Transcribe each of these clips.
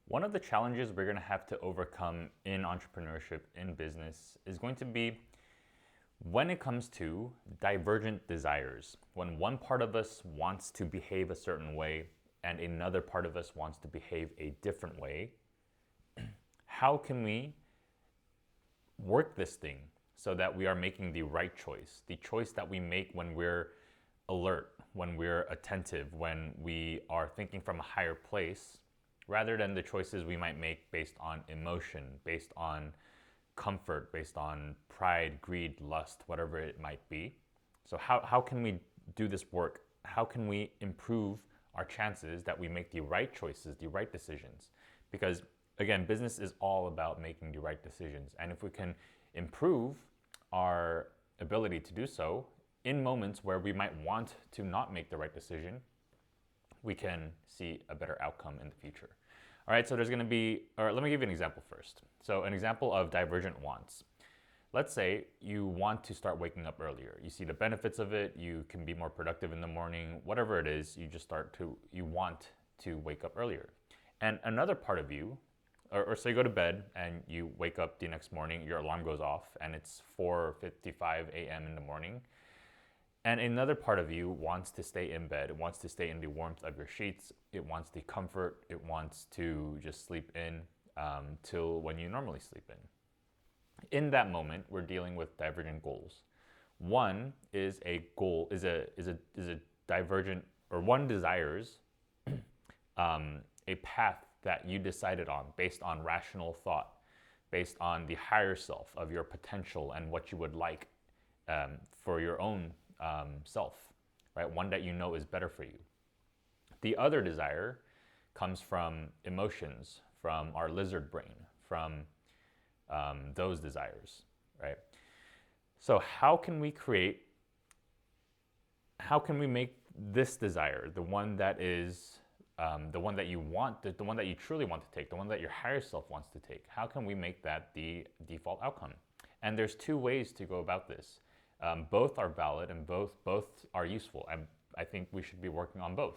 One of the challenges we're going to have to overcome in entrepreneurship, in business, is going to be when it comes to divergent desires. When one part of us wants to behave a certain way and another part of us wants to behave a different way, how can we work this thing so that we are making the right choice, the choice that we make when we're alert, when we're attentive, when we are thinking from a higher place, rather than the choices we might make based on emotion, based on comfort, based on pride, greed, lust, whatever it might be. So how can we do this work? How can we improve our chances that we make the right choices, the right decisions? Because again, business is all about making the right decisions. And if we can improve our ability to do so in moments where we might want to not make the right decision, we can see a better outcome in the future. All right, so there's going to be, or let me give you an example first. So an example of divergent wants. Let's say you want to start waking up earlier. You see the benefits of it. You can be more productive in the morning. Whatever it is, you want to wake up earlier. And another part of you, or so you go to bed and you wake up the next morning, your alarm goes off and it's 4:55 a.m. in the morning. And another part of you wants to stay in bed. It wants to stay in the warmth of your sheets. It wants the comfort. It wants to just sleep in till when you normally sleep in. In that moment, we're dealing with divergent goals. One is a goal, is a divergent, or one desires a path that you decided on based on rational thought, based on the higher self of your potential and what you would like for your own self, right? One that you know is better for you. The other desire comes from emotions, from our lizard brain, from those desires, right? So how can we make this desire, the one that is the one that you want, the one that you truly want to take, the one that your higher self wants to take, how can we make that the default outcome? And there's two ways to go about this. Both are valid and both are useful. I think we should be working on both.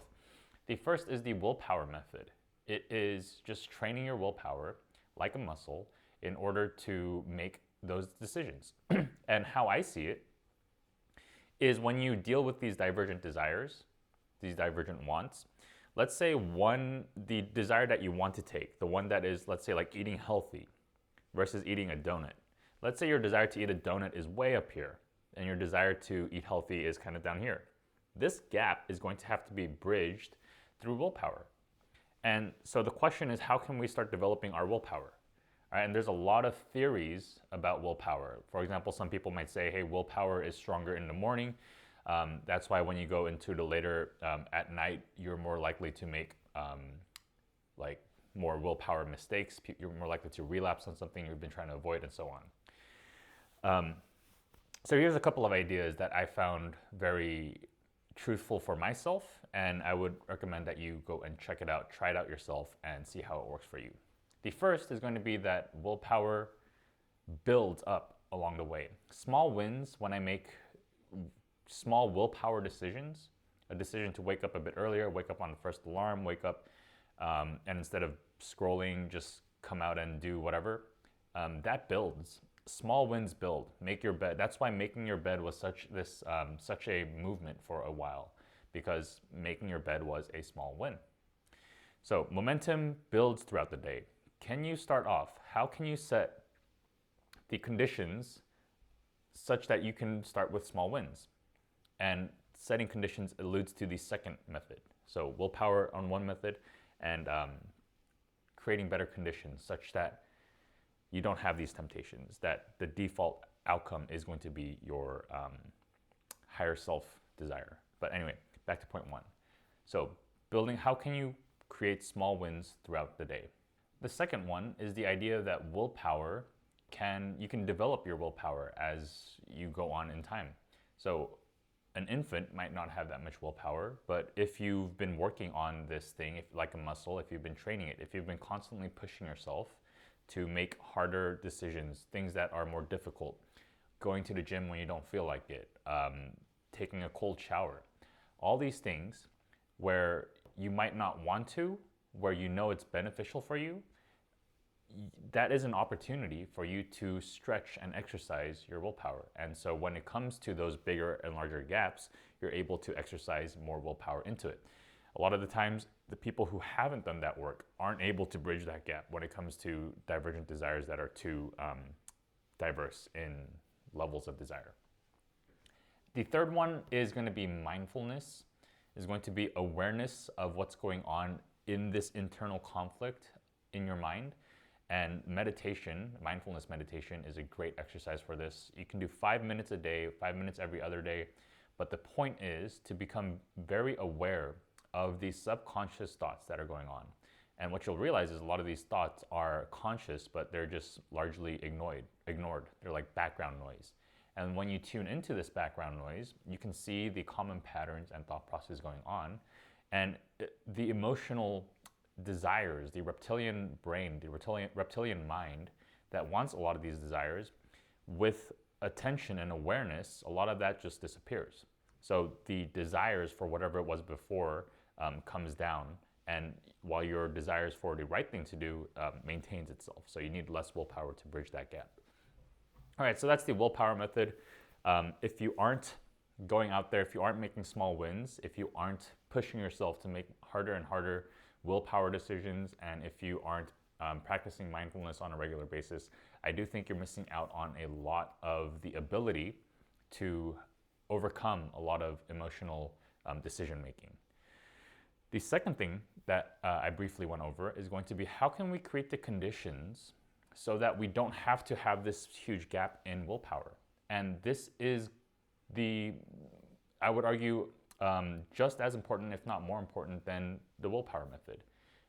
The first is the willpower method. It is just training your willpower like a muscle in order to make those decisions. And how I see it is when you deal with these divergent desires, these divergent wants, let's say the desire that you want to take, the one that is, let's say, like eating healthy versus eating a donut. Let's say your desire to eat a donut is way up here and your desire to eat healthy is kind of down here. This gap is going to have to be bridged through willpower. And so the question is, how can we start developing our willpower? All right, and there's a lot of theories about willpower. For example, some people might say, hey, willpower is stronger in the morning. That's why when you go into the later at night, you're more likely to make like more willpower mistakes. You're more likely to relapse on something you've been trying to avoid and so on. So here's a couple of ideas that I found very truthful for myself, and I would recommend that you go and check it out, try it out yourself, and see how it works for you. The first is going to be that willpower builds up along the way. Small wins, when I make small willpower decisions, a decision to wake up a bit earlier, wake up on the first alarm, wake up, and instead of scrolling, just come out and do whatever, that builds. Small wins build. Make your bed. That's why making your bed was such a movement for a while, because making your bed was a small win. So momentum builds throughout the day. Can you start off? How can you set the conditions such that you can start with small wins? And setting conditions alludes to the second method. So willpower on one method, and creating better conditions such that you don't have these temptations, that the default outcome is going to be your higher self desire. But anyway, back to point one. So how can you create small wins throughout the day? The second one is the idea that willpower you can develop your willpower as you go on in time. So an infant might not have that much willpower, but if you've been working on this thing, like a muscle, if you've been training it, if you've been constantly pushing yourself to make harder decisions, things that are more difficult, going to the gym when you don't feel like it, taking a cold shower, all these things where you might not want to, where you know it's beneficial for you, that is an opportunity for you to stretch and exercise your willpower. And so when it comes to those bigger and larger gaps, you're able to exercise more willpower into it. A lot of the times, the people who haven't done that work aren't able to bridge that gap when it comes to divergent desires that are too diverse in levels of desire. The third one is going to be mindfulness, is going to be awareness of what's going on in this internal conflict in your mind. And meditation, mindfulness meditation, is a great exercise for this. You can do 5 minutes a day, 5 minutes every other day. But the point is to become very aware of these subconscious thoughts that are going on. And what you'll realize is a lot of these thoughts are conscious, but they're just largely ignored. They're like background noise. And when you tune into this background noise, you can see the common patterns and thought processes going on. And the emotional desires, the reptilian brain, the reptilian mind that wants a lot of these desires, with attention and awareness, a lot of that just disappears. So the desires for whatever it was before comes down, and while your desires for the right thing to do maintains itself. So you need less willpower to bridge that gap. All right, so that's the willpower method. If you aren't going out there, if you aren't making small wins, if you aren't pushing yourself to make harder and harder willpower decisions, and if you aren't practicing mindfulness on a regular basis, I do think you're missing out on a lot of the ability to overcome a lot of emotional decision making. The second thing that I briefly went over is going to be, how can we create the conditions so that we don't have to have this huge gap in willpower? And this is I would argue, just as important, if not more important, than the willpower method.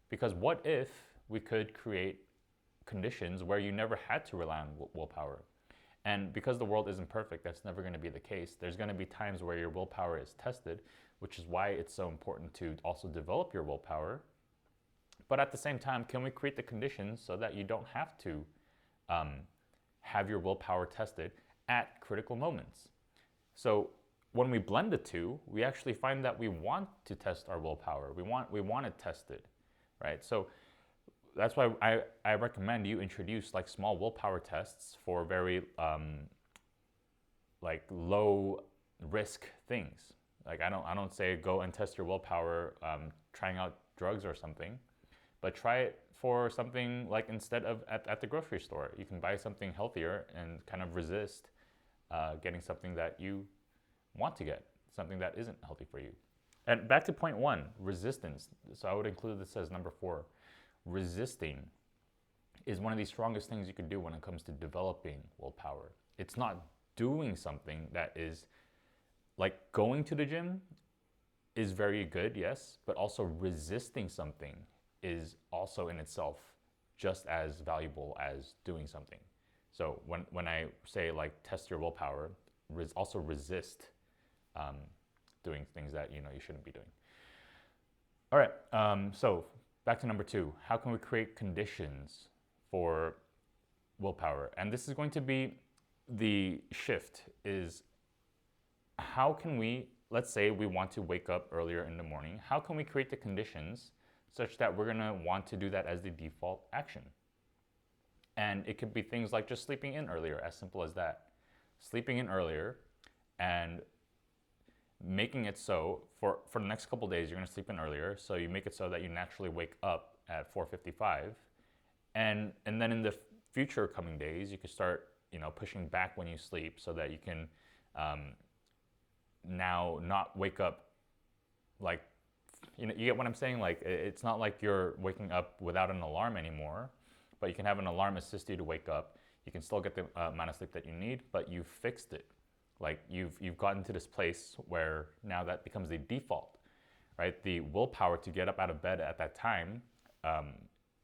Because what if we could create conditions where you never had to rely on willpower? And because the world isn't perfect, that's never going to be the case. There's going to be times where your willpower is tested, which is why it's so important to also develop your willpower. But at the same time, can we create the conditions so that you don't have to have your willpower tested at critical moments? So when we blend the two, we actually find that we want to test our willpower. We want it tested, right? So that's why I recommend you introduce like small willpower tests for very like low risk things. Like I don't say go and test your willpower trying out drugs or something, but try it for something like, instead of at the grocery store, you can buy something healthier and kind of resist getting something that you want to get, something that isn't healthy for you. And back to point one, resistance. So I would include this as number 4. Resisting is one of the strongest things you could do when it comes to developing willpower. It's not doing something that is like going to the gym is very good, yes, but also resisting something is also in itself just as valuable as doing something. So when I say like test your willpower, also resist doing things that you shouldn't be doing. All right, so back to number 2. How can we create conditions for willpower? And this is going to be the shift, is how can we, let's say we want to wake up earlier in the morning, how can we create the conditions such that we're gonna want to do that as the default action? And it could be things like just sleeping in earlier, as simple as that. Sleeping in earlier and making it so for the next couple days you're going to sleep in earlier, so you make it so that you naturally wake up at 4:55, and then in the future coming days you can start pushing back when you sleep so that you can now not wake up like you get what I'm saying. Like it's not like you're waking up without an alarm anymore, but you can have an alarm assist you to wake up. You can still get the amount of sleep that you need, but you've fixed it. Like you've gotten to this place where now that becomes the default, right? The willpower to get up out of bed at that time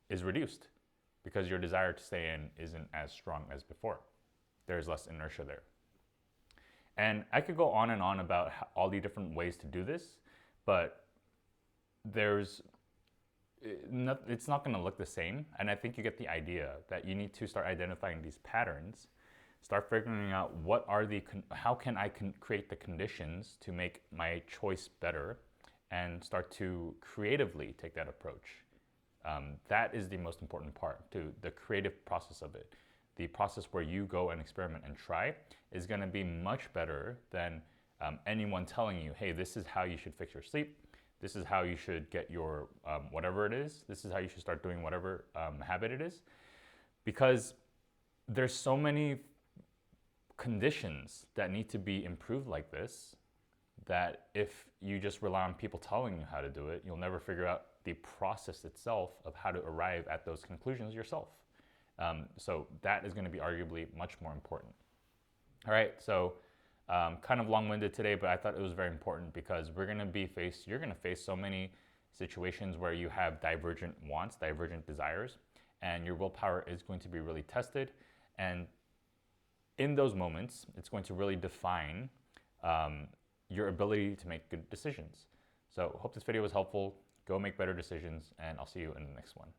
is reduced because your desire to stay in isn't as strong as before. There's less inertia there. And I could go on and on about all the different ways to do this, but it's not going to look the same. And I think you get the idea that you need to start identifying these patterns, start figuring out how can I create the conditions to make my choice better, and start to creatively take that approach. That is the most important part too, the creative process of it. The process where you go and experiment and try is going to be much better than anyone telling you, hey, this is how you should fix your sleep. This is how you should get your whatever it is. This is how you should start doing whatever habit it is. Because there's so many conditions that need to be improved like this, that if you just rely on people telling you how to do it, you'll never figure out the process itself of how to arrive at those conclusions yourself. So that is going to be arguably much more important. All right, so kind of long-winded today, but I thought it was very important because you're going to face so many situations where you have divergent wants, divergent desires, and your willpower is going to be really tested. And in those moments, it's going to really define your ability to make good decisions. So hope this video was helpful. Go make better decisions, and I'll see you in the next one.